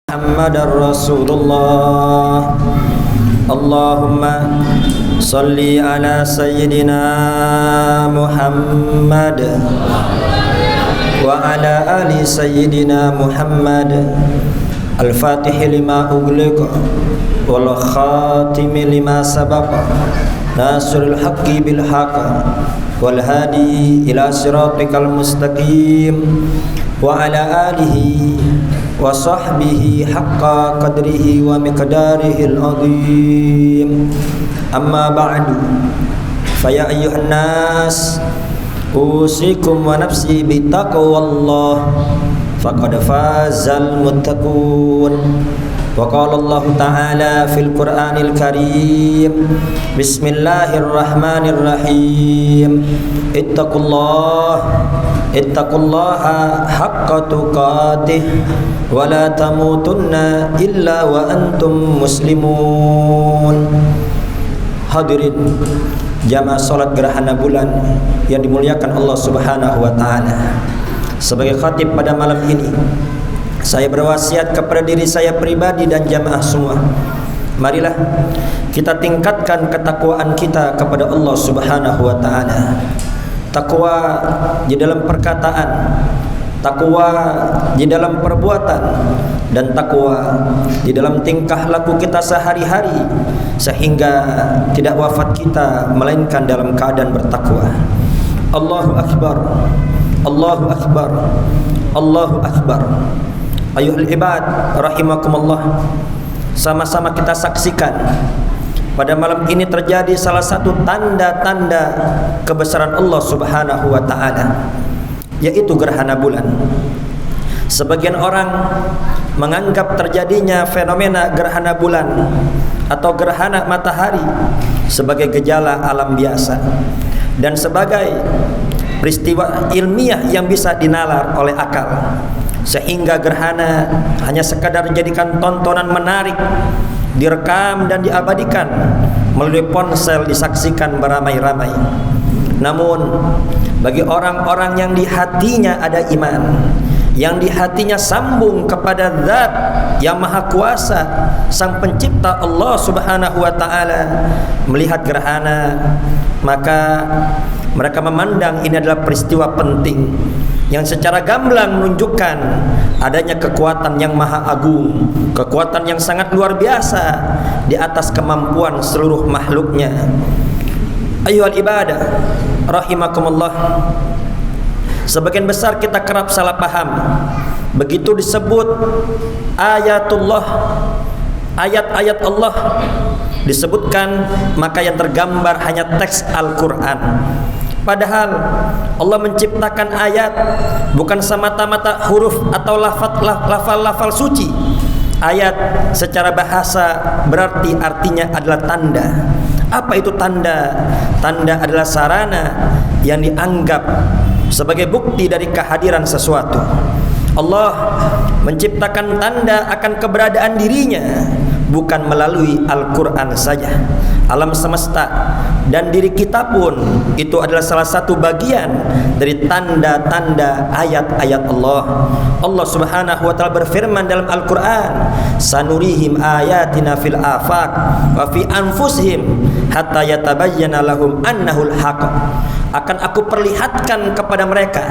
Muhammadar Rasulullah. Allahumma salli ala sayyidina Muhammad wa ala ali sayyidina Muhammad. Al-Fatih lima ughliqa wal khatimi lima sabaqa nasrul haqqi bil haqq wal hadi ila siratikal mustaqim wa ala alihi wa sahbihi haqqa qadrihi wa miqdarihil azim. Amma ba'du, faya ayyuhan nas, usikum wa nafsi bitaqwallah, faqad fazal muttaqun. Wa qala Allah ta'ala fil Qur'anil Karim, bismillahirrahmanirrahim, ittaqullaha haqqa tuqatih wa la tamutunna illa wa antum muslimun. Hadirin jamaah salat gerhana bulan yang dimuliakan Allah Subhanahu wa taala. Sebagai khatib pada malam ini, saya berwasiat kepada diri saya pribadi dan jamaah semua, marilah kita tingkatkan ketakwaan kita kepada Allah Subhanahu wa taala. Takwa di dalam perkataan, takwa di dalam perbuatan, dan takwa di dalam tingkah laku kita sehari-hari, sehingga tidak wafat kita melainkan dalam keadaan bertakwa. Allahu Akbar, Allahu Akbar, Allahu Akbar. Ayuhal ibad rahimakumullah, sama-sama kita saksikan pada malam ini terjadi salah satu tanda-tanda kebesaran Allah Subhanahu wa taala, yaitu gerhana bulan. Sebagian orang menganggap terjadinya fenomena gerhana bulan atau gerhana matahari sebagai gejala alam biasa dan sebagai peristiwa ilmiah yang bisa dinalar oleh akal, sehingga gerhana hanya sekadar dijadikan tontonan menarik, direkam dan diabadikan melalui ponsel, disaksikan beramai-ramai. Namun bagi orang-orang yang di hatinya ada iman, yang di hatinya sambung kepada Zat yang Maha Kuasa, Sang Pencipta Allah Subhanahu wa taala, melihat gerhana, maka mereka memandang ini adalah peristiwa penting yang secara gamblang menunjukkan adanya kekuatan yang maha agung, kekuatan yang sangat luar biasa di atas kemampuan seluruh makhluknya. Ayyuhal ibadah rahimakumullah, sebagian besar kita kerap salah paham. Begitu disebut ayatullah, ayat-ayat Allah disebutkan, maka yang tergambar hanya teks Al-Quran. Padahal Allah menciptakan ayat bukan semata-mata huruf atau lafal-lafal suci. Ayat secara bahasa berarti artinya adalah tanda. Apa itu tanda? Tanda adalah sarana yang dianggap sebagai bukti dari kehadiran sesuatu. Allah menciptakan tanda akan keberadaan dirinya bukan melalui Al-Quran saja. Alam semesta dan diri kita pun itu adalah salah satu bagian dari tanda-tanda ayat-ayat Allah. Allah Subhanahu wa taala berfirman dalam Al-Quran, sanurihim ayatina fil afaq wa fi anfusihim hatta yatabayyana lahum annahul haq. Akan aku perlihatkan kepada mereka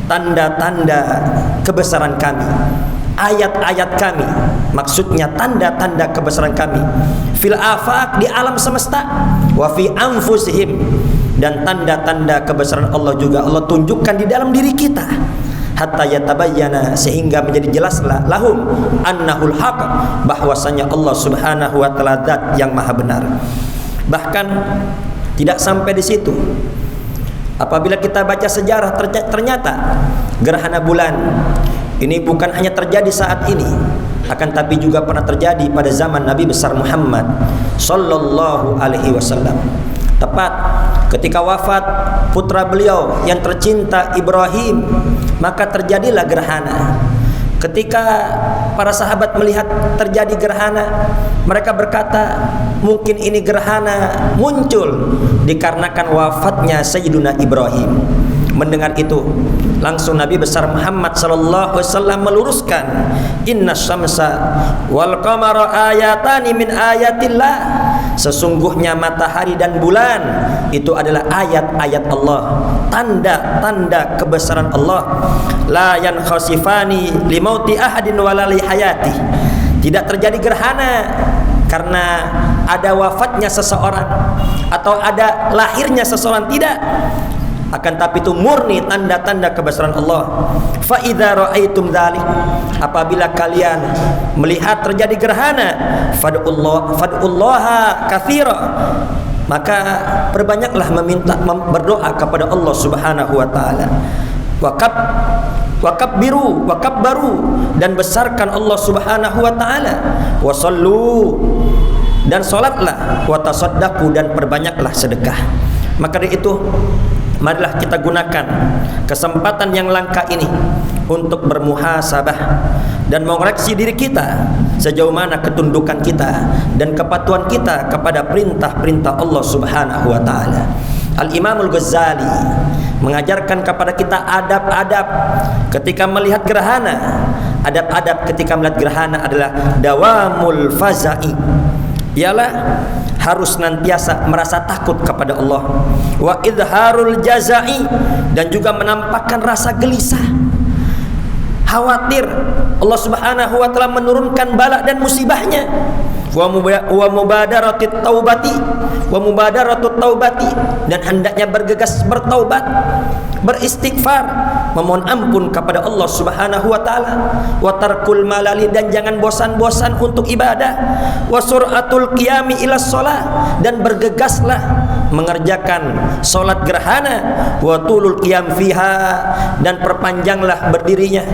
tanda-tanda kebesaran kami, ayat-ayat kami, maksudnya tanda-tanda kebesaran kami, fil afaq, di alam semesta, wa fi anfusihim, dan tanda-tanda kebesaran Allah juga Allah tunjukkan di dalam diri kita, hatta yatabayyana, sehingga menjadi jelaslah lahum annahul haq, bahwasanya Allah Subhanahu wa taala zat yang maha benar. Bahkan tidak sampai di situ. Apabila kita baca sejarah, ternyata gerhana bulan ini bukan hanya terjadi saat ini, akan tapi juga pernah terjadi pada zaman Nabi besar Muhammad sallallahu alaihi wasallam. Tepat ketika wafat putra beliau yang tercinta Ibrahim, maka terjadilah gerhana. Ketika para sahabat melihat terjadi gerhana, mereka berkata, mungkin ini gerhana muncul dikarenakan wafatnya Sayyiduna Ibrahim. mendengar itu, langsung Nabi besar Muhammad sallallahu alaihi wasallam meluruskan, inna syamsa wal qamara ayatani min ayatillah, sesungguhnya matahari dan bulan itu adalah ayat-ayat Allah, tanda-tanda kebesaran Allah. La yankhasifani limauti ahadin wala li hayati, tidak terjadi gerhana karena ada wafatnya seseorang atau ada lahirnya seseorang, tidak, akan tapi itu murni tanda-tanda kebesaran Allah. Fa idza raaitum dzalik, apabila kalian melihat terjadi gerhana, fad'ullaha katsira, maka perbanyaklah meminta, berdoa kepada Allah Subhanahu wa taala. Wakabbiru dan besarkan Allah Subhanahu wa taala. Wasallu, dan salatlah, wa tasaddaqu, dan perbanyaklah sedekah. Maka dari itu, marilah kita gunakan kesempatan yang langka ini untuk bermuhasabah dan mengoreksi diri kita sejauh mana ketundukan kita dan kepatuhan kita kepada perintah-perintah Allah Subhanahu wa taala. Al-Imam Al-Ghazali mengajarkan kepada kita adab-adab ketika melihat gerhana. Adab-adab ketika melihat gerhana adalah dawamul faza'i, ialah harus senantiasa merasa takut kepada Allah, wa idharul jazai, dan juga menampakkan rasa gelisah, khawatir Allah Subhanahu wa taala menurunkan bala dan musibahnya. Wa mubadaratit taubati, dan hendaknya bergegas bertaubat, beristighfar, memohon ampun kepada Allah Subhanahu wa taala. Wa tarkul malali, dan jangan bosan-bosan untuk ibadah. Wa suratul qiyami ila shalah, dan bergegaslah mengerjakan salat gerhana. Wa tulul qiyam fiha, dan perpanjanglah berdirinya,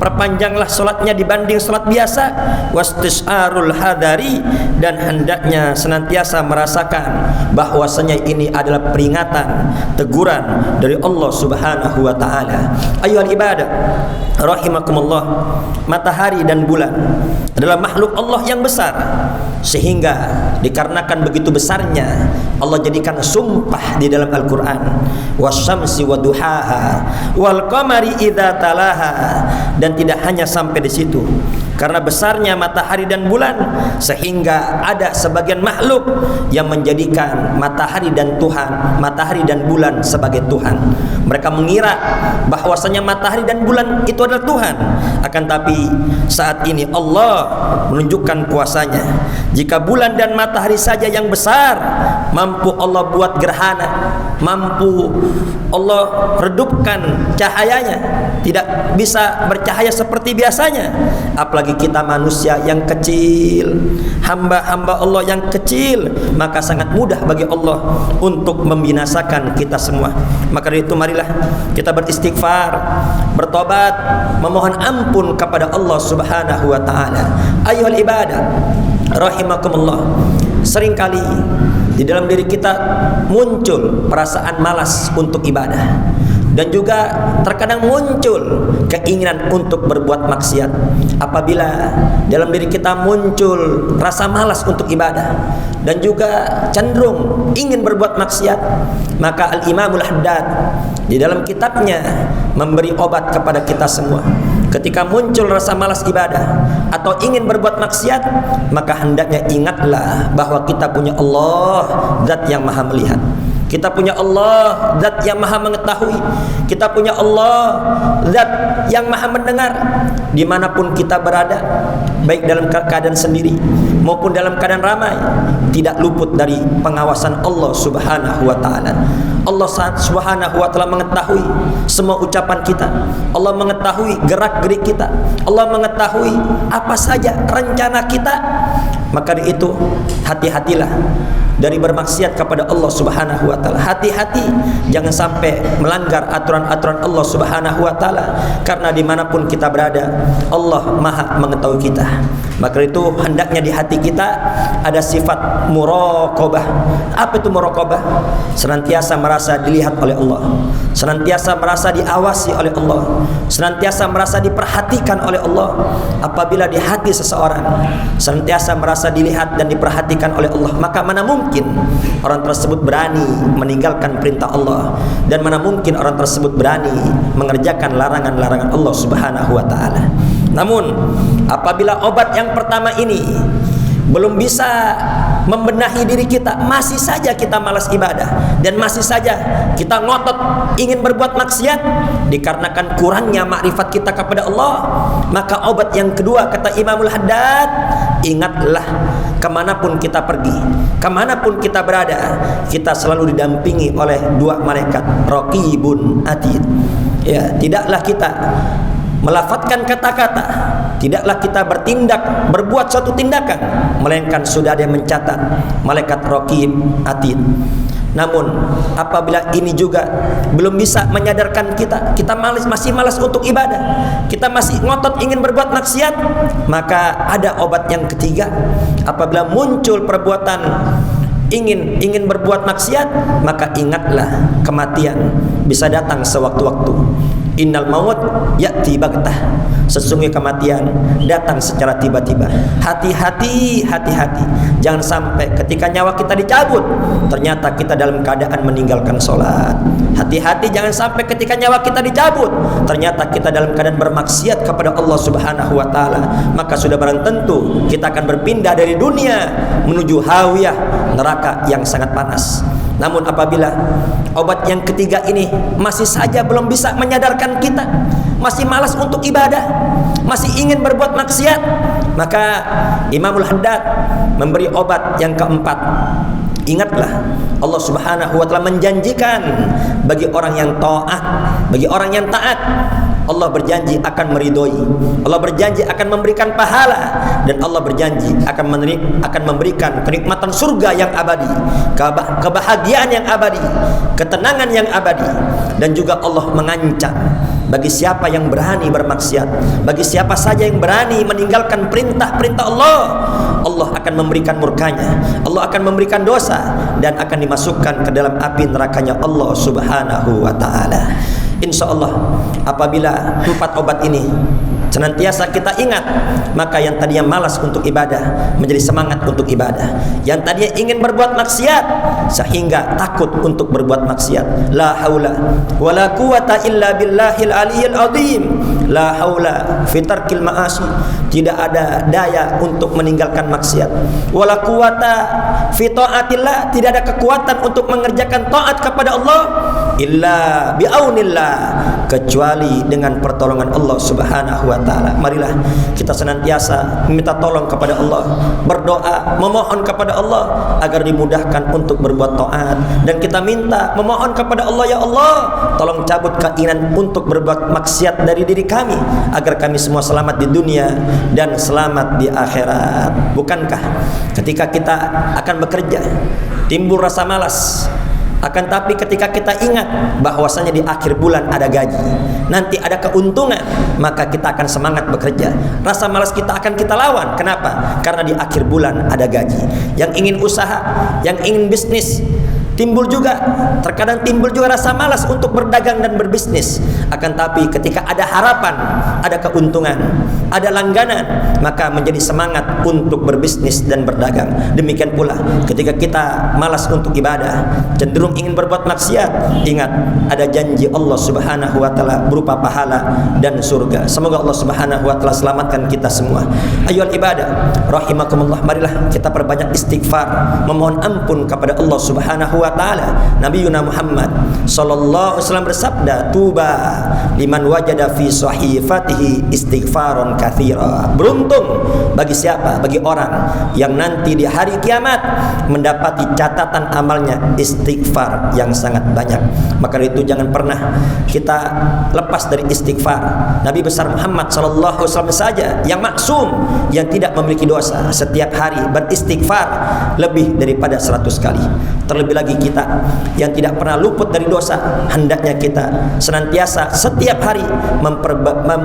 perpanjanglah salatnya dibanding salat biasa. Wastisarul hadari, dan hendaknya senantiasa merasakan bahwasanya ini adalah peringatan, teguran dari Allah Subhanahu wa taala. Ayyuhal ibadah rahimakumullah, matahari dan bulan adalah makhluk Allah yang besar, sehingga dikarenakan begitu besarnya Allah jadikan sumpah di dalam Al-Qur'an, wasyamsi waduhaha wal qamari idza talaha. Dan tidak hanya sampai di situ, karena besarnya matahari dan bulan sehingga ada sebagian makhluk yang menjadikan matahari dan bulan sebagai Tuhan. Mereka mengira bahwasanya matahari dan bulan itu adalah Tuhan. Akan tapi saat ini Allah menunjukkan kuasanya. Jika bulan dan matahari saja yang besar mampu Allah buat gerhana, mampu Allah redupkan cahayanya, tidak bisa bercahaya seperti biasanya, apalagi kita manusia yang kecil, hamba-hamba Allah yang kecil, maka sangat mudah bagi Allah untuk membinasakan kita semua. Maka dari itu marilah kita beristighfar, bertobat, memohon ampun kepada Allah Subhanahu wa taala. Ayyuhal ibadah rahimakumullah, seringkali di dalam diri kita muncul perasaan malas untuk ibadah, dan juga terkadang muncul keinginan untuk berbuat maksiat. Apabila dalam diri kita muncul rasa malas untuk ibadah dan juga cenderung ingin berbuat maksiat, maka Al-Imamul Haddad di dalam kitabnya memberi obat kepada kita semua. Ketika muncul rasa malas ibadah atau ingin berbuat maksiat, maka hendaknya ingatlah bahwa kita punya Allah, Zat yang Maha melihat. Kita punya Allah, Zat yang Maha mengetahui. Kita punya Allah, Zat yang Maha mendengar. Dimanapun kita berada, baik dalam keadaan sendiri maupun dalam keadaan ramai, tidak luput dari pengawasan Allah Subhanahu wa taala. Allah Subhanahu wa taala mengetahui semua ucapan kita. Allah mengetahui gerak-gerik kita. Allah mengetahui apa saja rencana kita. Maka dari itu, hati-hatilah dari bermaksiat kepada Allah Subhanahu wa taala. Hati-hati jangan sampai melanggar aturan-aturan Allah Subhanahu wa taala, karena dimanapun kita berada, Allah Maha mengetahui kita. Maka itu hendaknya di hati kita ada sifat muraqabah. Apa itu muraqabah? Senantiasa merasa dilihat oleh Allah, senantiasa merasa diawasi oleh Allah, senantiasa merasa diperhatikan oleh Allah. Apabila di hati seseorang senantiasa merasa dilihat dan diperhatikan diinginkan oleh Allah, maka mana mungkin orang tersebut berani meninggalkan perintah Allah, dan mana mungkin orang tersebut berani mengerjakan larangan-larangan Allah Subhanahu wa taala. Namun apabila obat yang pertama ini belum bisa membenahi diri kita, masih saja kita malas ibadah dan masih saja kita ngotot ingin berbuat maksiat dikarenakan kurangnya makrifat kita kepada Allah, maka obat yang kedua kata Imamul Haddad, ingatlah kemanapun kita pergi, kemanapun kita berada, kita selalu didampingi oleh dua malaikat Raqibun Atid. Ya, tidaklah kita melafatkan kata-kata, tidaklah kita bertindak, berbuat suatu tindakan, melainkan sudah ada yang mencatat, malaikat Raqib Atid. Namun apabila ini juga belum bisa menyadarkan kita masih malas untuk ibadah, kita masih ngotot ingin berbuat maksiat, maka ada obat yang ketiga. Apabila muncul perbuatan ingin berbuat maksiat, maka ingatlah kematian bisa datang sewaktu-waktu. Innal maut ya'ti baghtah. Sesungguhnya kematian datang secara tiba-tiba. Hati-hati, hati-hati. Jangan sampai ketika nyawa kita dicabut, ternyata kita dalam keadaan meninggalkan sholat. Hati-hati, jangan sampai ketika nyawa kita dicabut, ternyata kita dalam keadaan bermaksiat kepada Allah Subhanahu wa taala. Maka sudah barang tentu kita akan berpindah dari dunia menuju hawiyah, neraka yang sangat panas. Namun apabila obat yang ketiga ini masih saja belum bisa menyadarkan kita, masih malas untuk ibadah, masih ingin berbuat maksiat, maka Imamul Haddad memberi obat yang keempat. Ingatlah, Allah Subhanahu wa taala menjanjikan bagi orang yang taat, bagi orang yang taat, Allah berjanji akan meridhoi, Allah berjanji akan memberikan pahala, dan Allah berjanji akan memberikan kenikmatan surga yang abadi, kebahagiaan yang abadi, ketenangan yang abadi. Dan juga Allah mengancam bagi siapa yang berani bermaksiat, bagi siapa saja yang berani meninggalkan perintah-perintah Allah, Allah akan memberikan murkanya, Allah akan memberikan dosa, dan akan dimasukkan ke dalam api nerakanya Allah Subhanahu wa ta'ala. Insya Allah apabila empat obat ini senantiasa kita ingat, maka yang tadinya malas untuk ibadah menjadi semangat untuk ibadah, yang tadinya ingin berbuat maksiat sehingga takut untuk berbuat maksiat. La haula wala quwata illa billahil aliyyil azim. La haula fi tarkil ma'asi, tidak ada daya untuk meninggalkan maksiat. Wala quwata fi taatillah, tidak ada kekuatan untuk mengerjakan taat kepada Allah illa biaunillah, kecuali dengan pertolongan Allah Subhanahu wa ta'ala. Marilah kita senantiasa meminta tolong kepada Allah, berdoa, memohon kepada Allah agar dimudahkan untuk berbuat taat, dan kita minta memohon kepada Allah, ya Allah, tolong cabut keinginan untuk berbuat maksiat dari diri kami, agar kami semua selamat di dunia dan selamat di akhirat. Bukankah ketika kita akan bekerja timbul rasa malas, akan tapi ketika kita ingat bahwasanya di akhir bulan ada gaji, nanti ada keuntungan, maka kita akan semangat bekerja. Rasa malas kita akan kita lawan. Kenapa? Karena di akhir bulan ada gaji. Yang ingin usaha, yang ingin bisnis, timbul juga, terkadang timbul juga rasa malas untuk berdagang dan berbisnis. Akan tapi ketika ada harapan, ada keuntungan, ada langganan, maka menjadi semangat untuk berbisnis dan berdagang. Demikian pula ketika kita malas untuk ibadah, cenderung ingin berbuat maksiat, ingat ada janji Allah Subhanahu wa taala berupa pahala dan surga. Semoga Allah Subhanahu wa taala selamatkan kita semua. Ayyuhal ibadah rahimakumullah, marilah kita perbanyak istighfar, memohon ampun kepada Allah Subhanahu wa ta'ala. Nabi Muhammad sallallahu alaihi wasallam bersabda, tuba liman wajada fi sahifatihi istighfaron katsira. Beruntung bagi siapa? Bagi orang yang nanti di hari kiamat mendapati catatan amalnya istighfar yang sangat banyak. Maka itu jangan pernah kita lepas dari istighfar. Nabi besar Muhammad sallallahu alaihi wasallam saja yang maksum, yang tidak memiliki dosa, setiap hari beristighfar lebih daripada 100 kali. Terlebih lagi bagi kita yang tidak pernah luput dari dosa. Hendaknya kita senantiasa setiap hari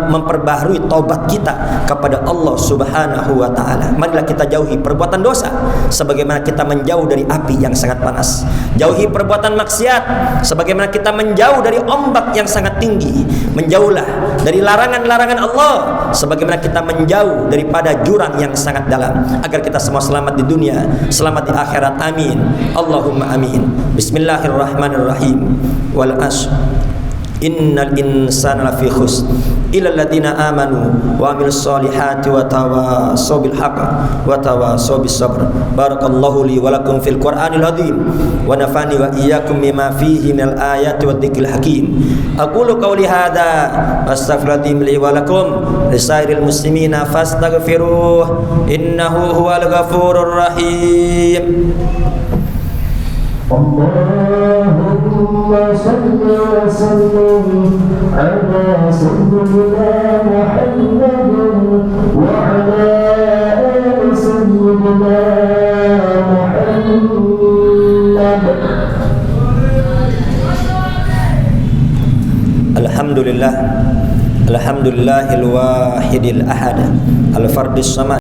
memperbaharui taubat kita kepada Allah Subhanahu wa taala. Marilah kita jauhi perbuatan dosa sebagaimana kita menjauh dari api yang sangat panas. Jauhi perbuatan maksiat sebagaimana kita menjauh dari ombak yang sangat tinggi. Menjauhlah dari larangan-larangan Allah sebagaimana kita menjauh daripada jurang yang sangat dalam, agar kita semua selamat di dunia, selamat di akhirat. Amin. Allahumma amin. Bismillahirrahmanirrahim. Wal asr. Innal insana lafi khusr illa alladziina aamanu wa 'amilus solihati wa tawassaw bil haqqi wa tawassaw bis sabr. Barakallahu li wa lakum fil Qur'anil azim wa nafa'ani wa iyyakum bima fihi minal ayati wadh-dhikril hakim. Aqulu qawli hadza wastaghfirullaha li wa lakum lisairil muslimina fastaghfiruh innahu huwal ghafurur rahim. Allahumma salli wa sallim ala sayyidina Muhammadin wa ala ali sayyidina Muhammad. Alhamdulillah, alhamdulillahil wahidil ahad al fardis samad